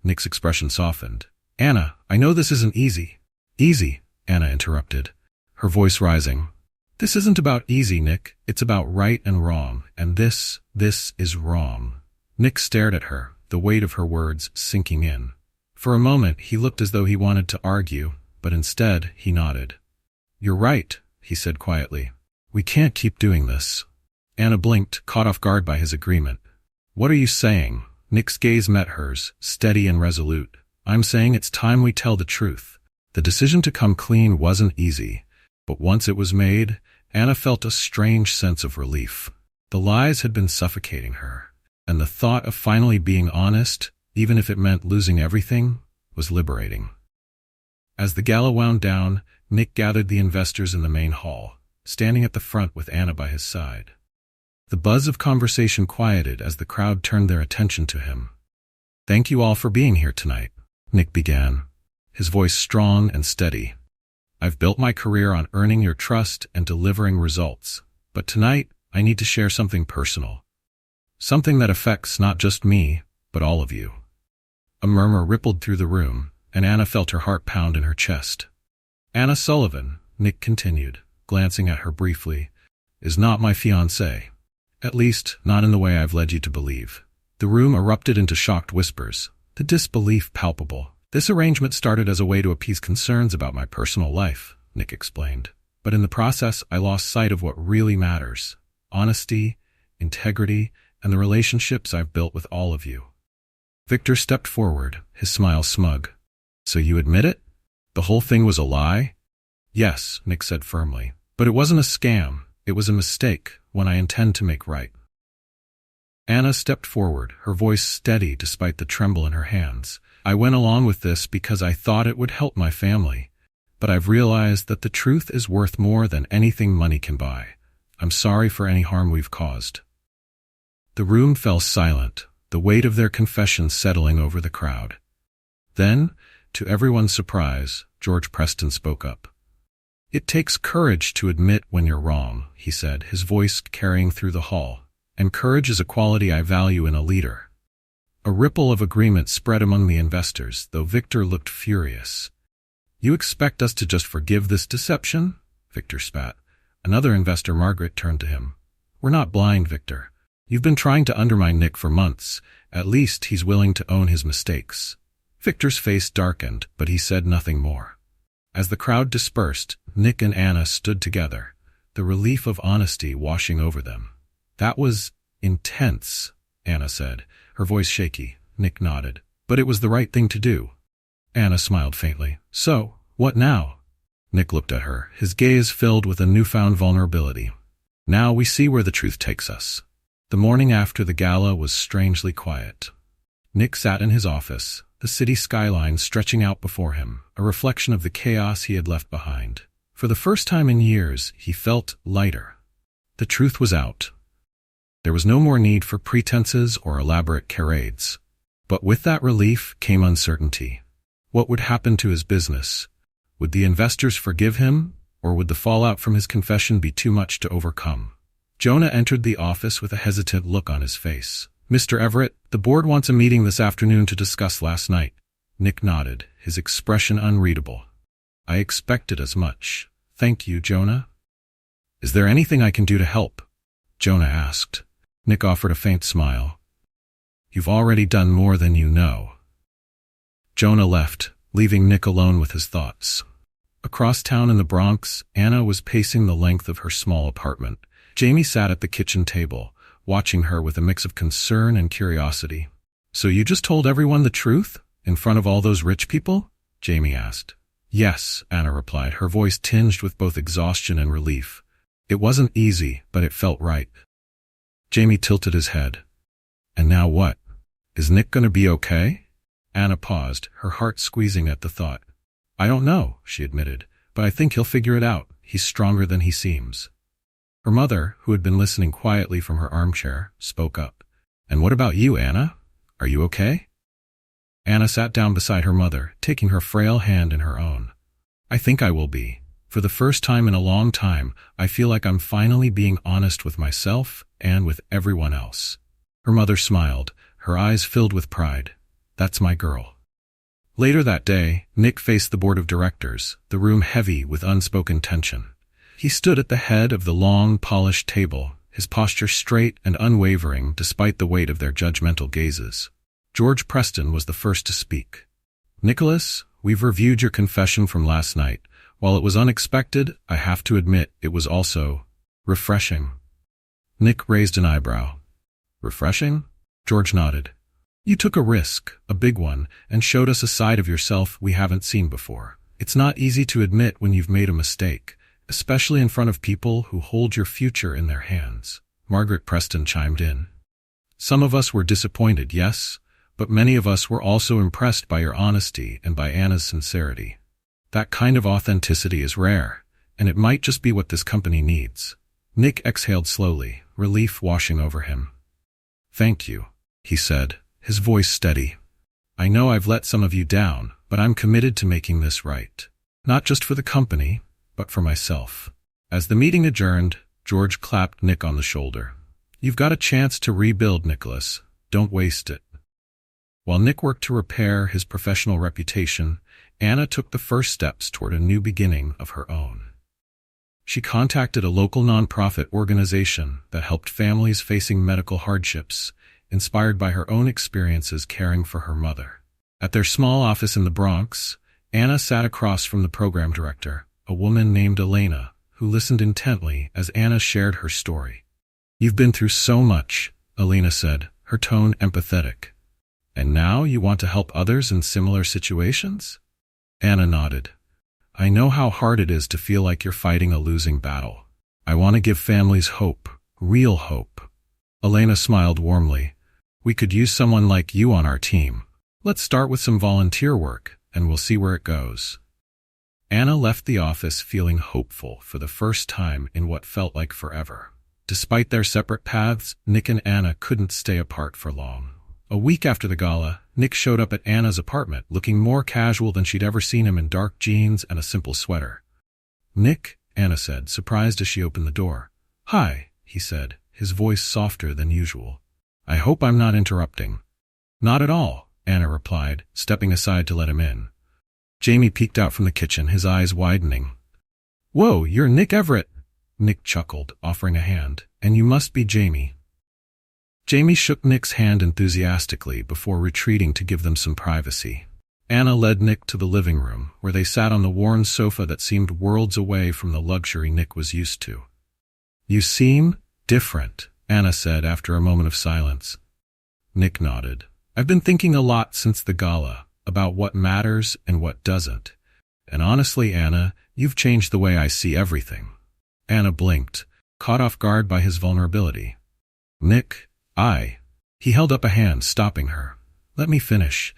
Nick's expression softened. "Anna, I know this isn't easy." "Easy," Anna interrupted, her voice rising. "This isn't about easy, Nick. It's about right and wrong, and this is wrong." Nick stared at her, the weight of her words sinking in. For a moment, he looked as though he wanted to argue, but instead, he nodded. "You're right," he said quietly. "We can't keep doing this." Anna blinked, caught off guard by his agreement. "What are you saying?" Nick's gaze met hers, steady and resolute. "I'm saying it's time we tell the truth." The decision to come clean wasn't easy, but once it was made, Anna felt a strange sense of relief. The lies had been suffocating her, and the thought of finally being honest, even if it meant losing everything, was liberating. As the gala wound down, Nick gathered the investors in the main hall, standing at the front with Anna by his side. The buzz of conversation quieted as the crowd turned their attention to him. "Thank you all for being here tonight," Nick began, his voice strong and steady. "I've built my career on earning your trust and delivering results, but tonight I need to share something personal. Something that affects not just me, but all of you." A murmur rippled through the room, and Anna felt her heart pound in her chest. "Anna Sullivan," Nick continued, glancing at her briefly, "is not my fiancée. At least, not in the way I've led you to believe." The room erupted into shocked whispers, the disbelief palpable. "This arrangement started as a way to appease concerns about my personal life," Nick explained. "But in the process, I lost sight of what really matters: honesty, integrity, and the relationships I've built with all of you." Victor stepped forward, his smile smug. "So you admit it? The whole thing was a lie?" "Yes," Nick said firmly. "But it wasn't a scam. It was a mistake, one I intend to make right." Anna stepped forward, her voice steady despite the tremble in her hands. "I went along with this because I thought it would help my family, but I've realized that the truth is worth more than anything money can buy. I'm sorry for any harm we've caused." The room fell silent, the weight of their confession settling over the crowd. Then, to everyone's surprise, George Preston spoke up. "It takes courage to admit when you're wrong," he said, his voice carrying through the hall. "And courage is a quality I value in a leader." A ripple of agreement spread among the investors, though Victor looked furious. "You expect us to just forgive this deception?" Victor spat. Another investor, Margaret, turned to him. "We're not blind, Victor. You've been trying to undermine Nick for months. At least he's willing to own his mistakes." Victor's face darkened, but he said nothing more. As the crowd dispersed, Nick and Anna stood together, the relief of honesty washing over them. "That was intense," Anna said, her voice shaky. Nick nodded. "But it was the right thing to do." Anna smiled faintly. "So, what now?" Nick looked at her, his gaze filled with a newfound vulnerability. "Now we see where the truth takes us." The morning after the gala was strangely quiet. Nick sat in his office, the city skyline stretching out before him, a reflection of the chaos he had left behind. For the first time in years, he felt lighter. The truth was out. There was no more need for pretenses or elaborate charades. But with that relief came uncertainty. What would happen to his business? Would the investors forgive him, or would the fallout from his confession be too much to overcome? Jonah entered the office with a hesitant look on his face. "Mr. Everett, the board wants a meeting this afternoon to discuss last night." Nick nodded, his expression unreadable. "I expected as much. Thank you, Jonah." "Is there anything I can do to help?" Jonah asked. Nick offered a faint smile. "You've already done more than you know." Jonah left, leaving Nick alone with his thoughts. Across town in the Bronx, Anna was pacing the length of her small apartment. Jamie sat at the kitchen table, watching her with a mix of concern and curiosity. "So you just told everyone the truth? In front of all those rich people?" Jamie asked. "Yes," Anna replied, her voice tinged with both exhaustion and relief. "It wasn't easy, but it felt right." Jamie tilted his head. "And now what? Is Nick going to be okay?" Anna paused, her heart squeezing at the thought. "I don't know," she admitted, "but I think he'll figure it out. He's stronger than he seems." Her mother, who had been listening quietly from her armchair, spoke up. "And what about you, Anna? Are you okay?" Anna sat down beside her mother, taking her frail hand in her own. "I think I will be. For the first time in a long time, I feel like I'm finally being honest with myself and with everyone else." Her mother smiled, her eyes filled with pride. "That's my girl." Later that day, Nick faced the board of directors, the room heavy with unspoken tension. He stood at the head of the long, polished table, his posture straight and unwavering despite the weight of their judgmental gazes. George Preston was the first to speak. "Nicholas, we've reviewed your confession from last night. While it was unexpected, I have to admit it was also refreshing." Nick raised an eyebrow. Refreshing? George nodded. You took a risk, a big one, and showed us a side of yourself we haven't seen before. It's not easy to admit when you've made a mistake, especially in front of people who hold your future in their hands. Margaret Preston chimed in. Some of us were disappointed, yes, but many of us were also impressed by your honesty and by Anna's sincerity. That kind of authenticity is rare, and it might just be what this company needs. Nick exhaled slowly, relief washing over him. Thank you, he said, his voice steady. I know I've let some of you down, but I'm committed to making this right. Not just for the company, but for myself. As the meeting adjourned, George clapped Nick on the shoulder. You've got a chance to rebuild, Nicholas. Don't waste it. While Nick worked to repair his professional reputation, Anna took the first steps toward a new beginning of her own. She contacted a local nonprofit organization that helped families facing medical hardships, inspired by her own experiences caring for her mother. At their small office in the Bronx, Anna sat across from the program director, a woman named Elena, who listened intently as Anna shared her story. You've been through so much, Elena said, her tone empathetic. And now you want to help others in similar situations? Anna nodded. I know how hard it is to feel like you're fighting a losing battle. I want to give families hope, real hope. Elena smiled warmly. We could use someone like you on our team. Let's start with some volunteer work, and we'll see where it goes. Anna left the office feeling hopeful for the first time in what felt like forever. Despite their separate paths, Nick and Anna couldn't stay apart for long. A week after the gala, Nick showed up at Anna's apartment looking more casual than she'd ever seen him in dark jeans and a simple sweater. Nick, Anna said, surprised as she opened the door. Hi, he said, his voice softer than usual. I hope I'm not interrupting. Not at all, Anna replied, stepping aside to let him in. Jamie peeked out from the kitchen, his eyes widening. Whoa, you're Nick Everett. Nick chuckled, offering a hand. And you must be Jamie. Jamie shook Nick's hand enthusiastically before retreating to give them some privacy. Anna led Nick to the living room, where they sat on the worn sofa that seemed worlds away from the luxury Nick was used to. You seem different, Anna said after a moment of silence. Nick nodded. I've been thinking a lot since the gala, about what matters and what doesn't. And honestly, Anna, you've changed the way I see everything. Anna blinked, caught off guard by his vulnerability. Nick, He held up a hand, stopping her. Let me finish.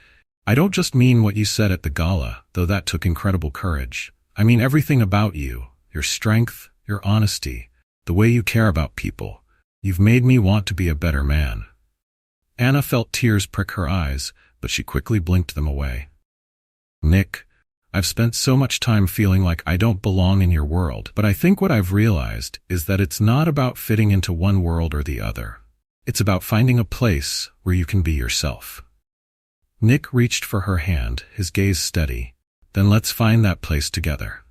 I don't just mean what you said at the gala, though that took incredible courage. I mean everything about you, your strength, your honesty, the way you care about people. You've made me want to be a better man. Anna felt tears prick her eyes, but she quickly blinked them away. Nick, I've spent so much time feeling like I don't belong in your world, but I think what I've realized is that it's not about fitting into one world or the other. It's about finding a place where you can be yourself. Nick reached for her hand, his gaze steady. Then let's find that place together.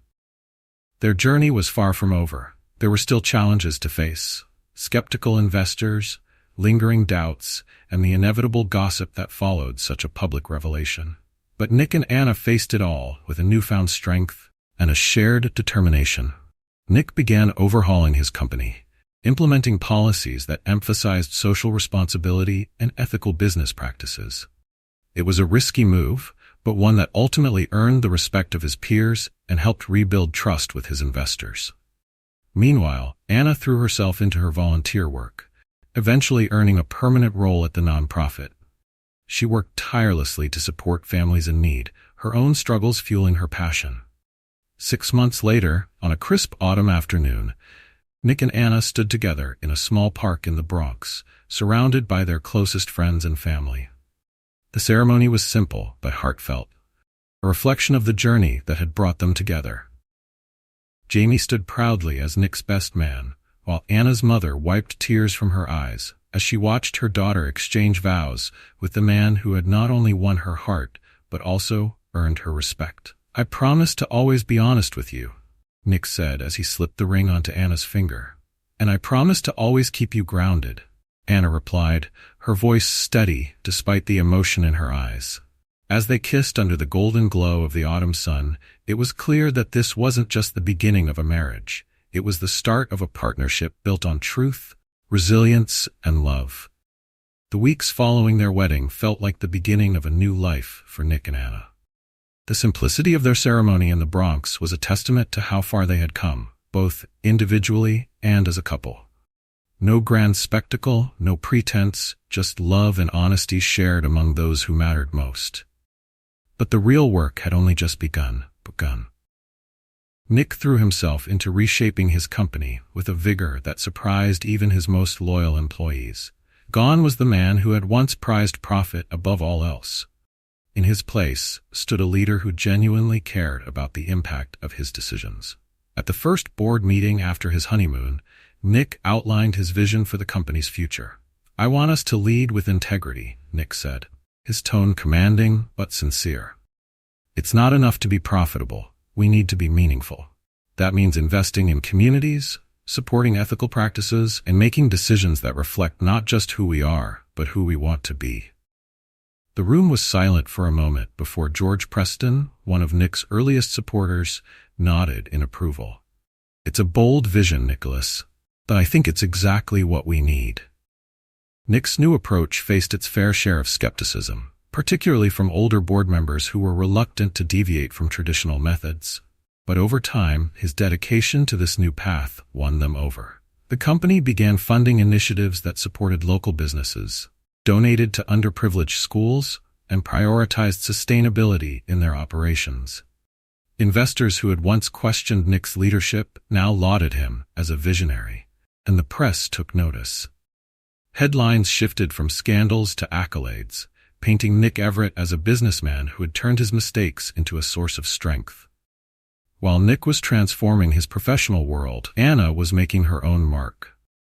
Their journey was far from over. There were still challenges to face. Skeptical investors, lingering doubts, and the inevitable gossip that followed such a public revelation. But Nick and Anna faced it all with a newfound strength and a shared determination. Nick began overhauling his company, implementing policies that emphasized social responsibility and ethical business practices. It was a risky move, but one that ultimately earned the respect of his peers and helped rebuild trust with his investors. Meanwhile, Anna threw herself into her volunteer work, eventually earning a permanent role at the nonprofit. She worked tirelessly to support families in need, her own struggles fueling her passion. 6 months later, on a crisp autumn afternoon, Nick and Anna stood together in a small park in the Bronx, surrounded by their closest friends and family. The ceremony was simple but heartfelt, a reflection of the journey that had brought them together. Jamie stood proudly as Nick's best man, while Anna's mother wiped tears from her eyes as she watched her daughter exchange vows with the man who had not only won her heart, but also earned her respect. I promise to always be honest with you, Nick said as he slipped the ring onto Anna's finger. And I promise to always keep you grounded, Anna replied, her voice steady despite the emotion in her eyes. As they kissed under the golden glow of the autumn sun, it was clear that this wasn't just the beginning of a marriage. It was the start of a partnership built on truth, resilience, and love. The weeks following their wedding felt like the beginning of a new life for Nick and Anna. The simplicity of their ceremony in the Bronx was a testament to how far they had come, both individually and as a couple. No grand spectacle, no pretense, just love and honesty shared among those who mattered most. But the real work had only just begun. Nick threw himself into reshaping his company with a vigor that surprised even his most loyal employees. Gone was the man who had once prized profit above all else. In his place stood a leader who genuinely cared about the impact of his decisions. At the first board meeting after his honeymoon, Nick outlined his vision for the company's future. "I want us to lead with integrity," Nick said, his tone commanding but sincere. "It's not enough to be profitable. We need to be meaningful. That means investing in communities, supporting ethical practices, and making decisions that reflect not just who we are, but who we want to be." The room was silent for a moment before George Preston, one of Nick's earliest supporters, nodded in approval. "It's a bold vision, Nicholas, but I think it's exactly what we need." Nick's new approach faced its fair share of skepticism, particularly from older board members who were reluctant to deviate from traditional methods. But over time, his dedication to this new path won them over. The company began funding initiatives that supported local businesses, donated to underprivileged schools, and prioritized sustainability in their operations. Investors who had once questioned Nick's leadership now lauded him as a visionary, and the press took notice. Headlines shifted from scandals to accolades, painting Nick Everett as a businessman who had turned his mistakes into a source of strength. While Nick was transforming his professional world, Anna was making her own mark.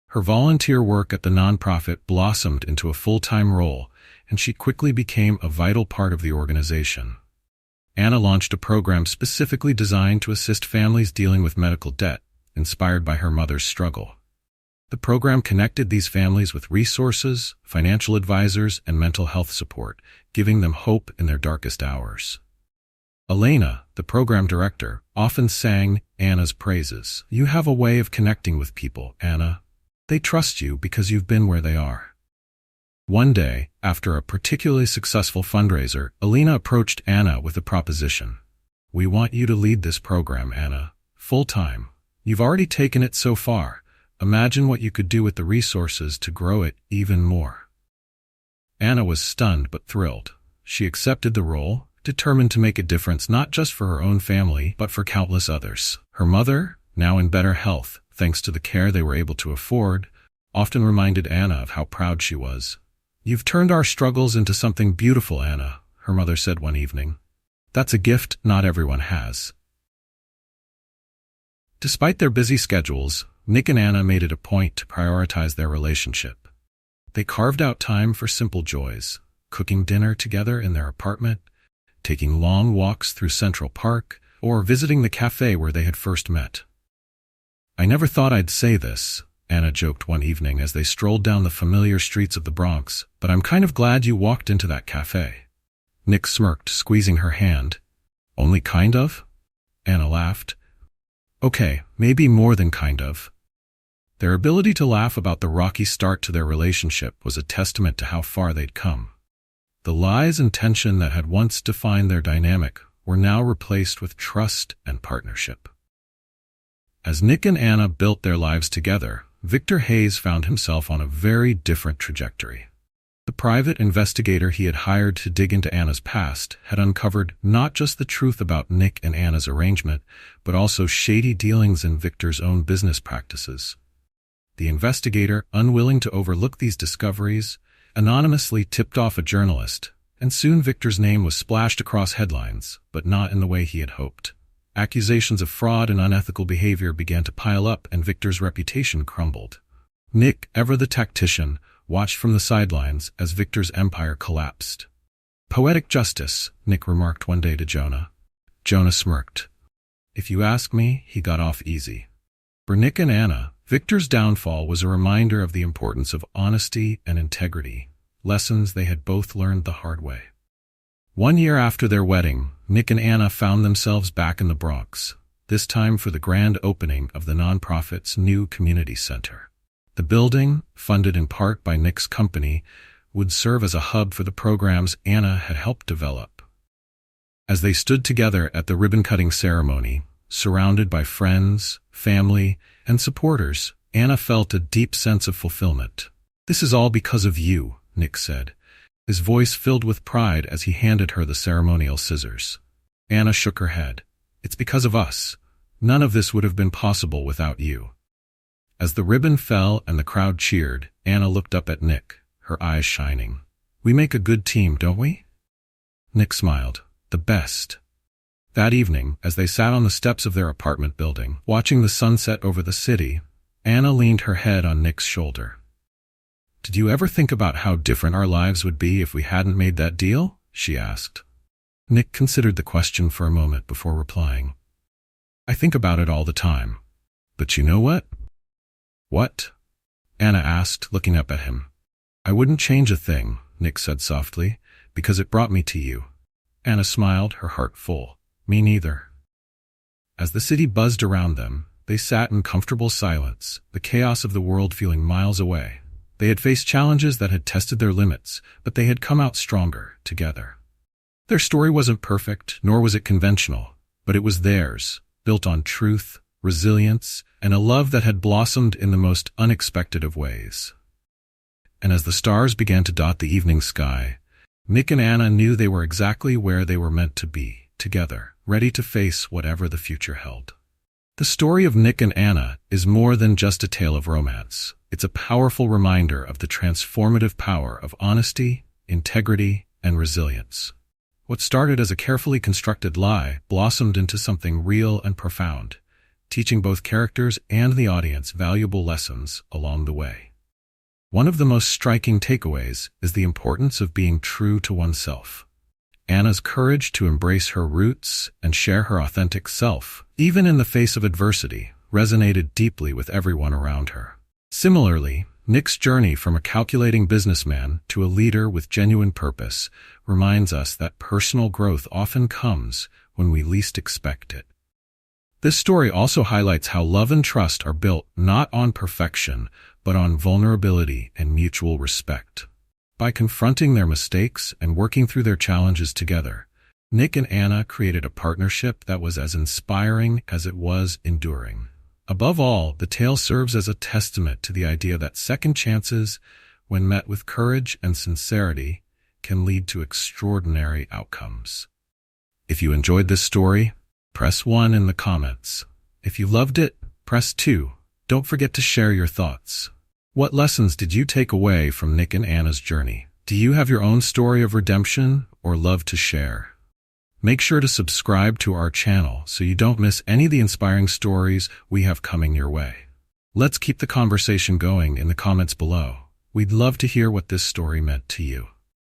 Her volunteer work at the nonprofit blossomed into a full-time role, and she quickly became a vital part of the organization. Anna launched a program specifically designed to assist families dealing with medical debt, inspired by her mother's struggle. The program connected these families with resources, financial advisors, and mental health support, giving them hope in their darkest hours. Elena, the program director, often sang Anna's praises. "You have a way of connecting with people, Anna. They trust you because you've been where they are." One day, after a particularly successful fundraiser, Elena approached Anna with a proposition. "We want you to lead this program, Anna, full-time. You've already taken it so far. Imagine what you could do with the resources to grow it even more." Anna was stunned but thrilled. She accepted the role, determined to make a difference not just for her own family, but for countless others. Her mother, now in better health, thanks to the care they were able to afford, often reminded Anna of how proud she was. "You've turned our struggles into something beautiful, Anna," her mother said one evening. "That's a gift not everyone has." Despite their busy schedules, Nick and Anna made it a point to prioritize their relationship. They carved out time for simple joys, cooking dinner together in their apartment, taking long walks through Central Park, or visiting the cafe where they had first met. "I never thought I'd say this," Anna joked one evening as they strolled down the familiar streets of the Bronx, "but I'm kind of glad you walked into that cafe." Nick smirked, squeezing her hand. "Only kind of?" Anna laughed. "Okay, maybe more than kind of." Their ability to laugh about the rocky start to their relationship was a testament to how far they'd come. The lies and tension that had once defined their dynamic were now replaced with trust and partnership. As Nick and Anna built their lives together, Victor Hayes found himself on a very different trajectory. The private investigator he had hired to dig into Anna's past had uncovered not just the truth about Nick and Anna's arrangement, but also shady dealings in Victor's own business practices. The investigator, unwilling to overlook these discoveries, anonymously tipped off a journalist, and soon Victor's name was splashed across headlines, but not in the way he had hoped. Accusations of fraud and unethical behavior began to pile up, and Victor's reputation crumbled. Nick, ever the tactician, watched from the sidelines as Victor's empire collapsed. "Poetic justice," Nick remarked one day to Jonah. Jonah smirked. "If you ask me, he got off easy." For Nick and Anna, Victor's downfall was a reminder of the importance of honesty and integrity, lessons they had both learned the hard way. 1 year after their wedding, Nick and Anna found themselves back in the Bronx, this time for the grand opening of the nonprofit's new community center. The building, funded in part by Nick's company, would serve as a hub for the programs Anna had helped develop. As they stood together at the ribbon-cutting ceremony, surrounded by friends, family, and supporters, Anna felt a deep sense of fulfillment. "This is all because of you," Nick said, his voice filled with pride as he handed her the ceremonial scissors. Anna shook her head. "It's because of us. None of this would have been possible without you." As the ribbon fell and the crowd cheered, Anna looked up at Nick, her eyes shining. "We make a good team, don't we?" Nick smiled. "The best." That evening, as they sat on the steps of their apartment building, watching the sunset over the city, Anna leaned her head on Nick's shoulder. "Did you ever think about how different our lives would be if we hadn't made that deal?" she asked. Nick considered the question for a moment before replying. "I think about it all the time. But you know what?" "What?" Anna asked, looking up at him. "I wouldn't change a thing," Nick said softly, "because it brought me to you." Anna smiled, her heart full. "Me neither." As the city buzzed around them, they sat in comfortable silence, the chaos of the world feeling miles away. They had faced challenges that had tested their limits, but they had come out stronger, together. Their story wasn't perfect, nor was it conventional, but it was theirs, built on truth, resilience, and a love that had blossomed in the most unexpected of ways. And as the stars began to dot the evening sky, Nick and Anna knew they were exactly where they were meant to be, together, ready to face whatever the future held. The story of Nick and Anna is more than just a tale of romance. It's a powerful reminder of the transformative power of honesty, integrity, and resilience. What started as a carefully constructed lie blossomed into something real and profound, teaching both characters and the audience valuable lessons along the way. One of the most striking takeaways is the importance of being true to oneself. Anna's courage to embrace her roots and share her authentic self, even in the face of adversity, resonated deeply with everyone around her. Similarly, Nick's journey from a calculating businessman to a leader with genuine purpose reminds us that personal growth often comes when we least expect it. This story also highlights how love and trust are built not on perfection, but on vulnerability and mutual respect. By confronting their mistakes and working through their challenges together, Nick and Anna created a partnership that was as inspiring as it was enduring. Above all, the tale serves as a testament to the idea that second chances, when met with courage and sincerity, can lead to extraordinary outcomes. If you enjoyed this story, press 1 in the comments. If you loved it, press 2. Don't forget to share your thoughts. What lessons did you take away from Nick and Anna's journey? Do you have your own story of redemption or love to share? Make sure to subscribe to our channel so you don't miss any of the inspiring stories we have coming your way. Let's keep the conversation going in the comments below. We'd love to hear what this story meant to you.